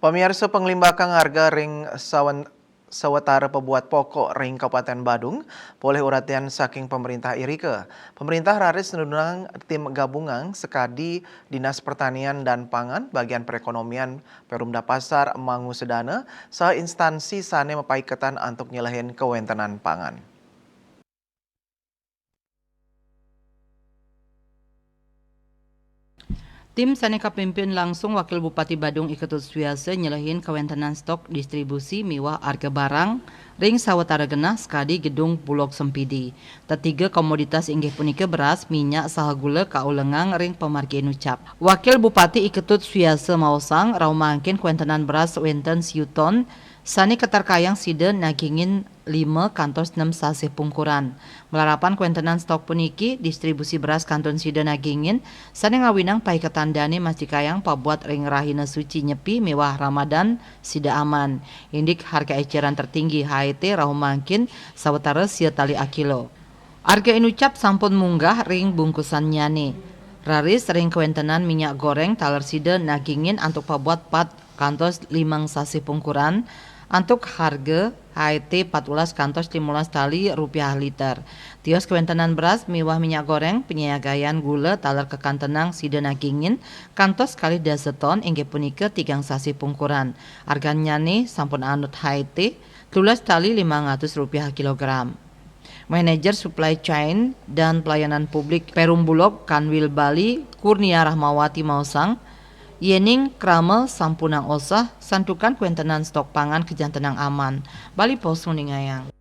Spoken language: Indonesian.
Pemirsa pengelimbakan harga ring sawatara pebuat pokok ring Kabupaten Badung boleh uratian saking pemerintah irike. Pemerintah raris nunang tim gabungan sekadi Dinas Pertanian dan Pangan bagian perekonomian Perumda Pasar Mangu Sedana saha instansi sane mepaiketan untuk nyelehin kewentenan pangan. Tim sane kapimpin langsung Wakil Bupati Badung Iketut Suiase nyelehin kawentenan stok distribusi miwah harga barang ring sawatara genah skadi gedung Bulog Sempidi. Tetiga komoditas inggih punika beras, minyak, saha gula kaulengang ring pemargi ucap. Wakil Bupati Iketut Suiase maosang raumangkin kawentenan beras wenten siuton sani ketarkayang side nagingin 5 kantos 6 sasih pungkuran. Melarapan kuentenan stok puniki, distribusi beras kanton side nagingin, sani ngawinang paiketandane masih kayang pabuat ring rahina suci nyepi mewah Ramadan sida aman. Indik harga eceran tertinggi HET rahumangkin sawetara sia tali akilo. Harga inucap sampun munggah ring bungkusan nyane. Raris ring kuentenan minyak goreng taler side nagingin antuk pabuat 4 kantos 5 sasih pungkuran. Untuk harga HET 14 kantos 15 tali rupiah liter. Tios kewentenan beras miwah minyak goreng penyiagayan gula taler kekantenang sida nagingin kantos kali daseton inggih punika 3 sasi pungkuran. Harganya nih sampun anut HET 13 tali 500 rupiah kilogram. Manajer Supply Chain dan Pelayanan Publik Perum Bulog Kanwil Bali Kurnia Rahmawati Mausang yening krama sampunang osah santukan kuentenan stok pangan kejantenang aman. Bali Pos Nguningayang.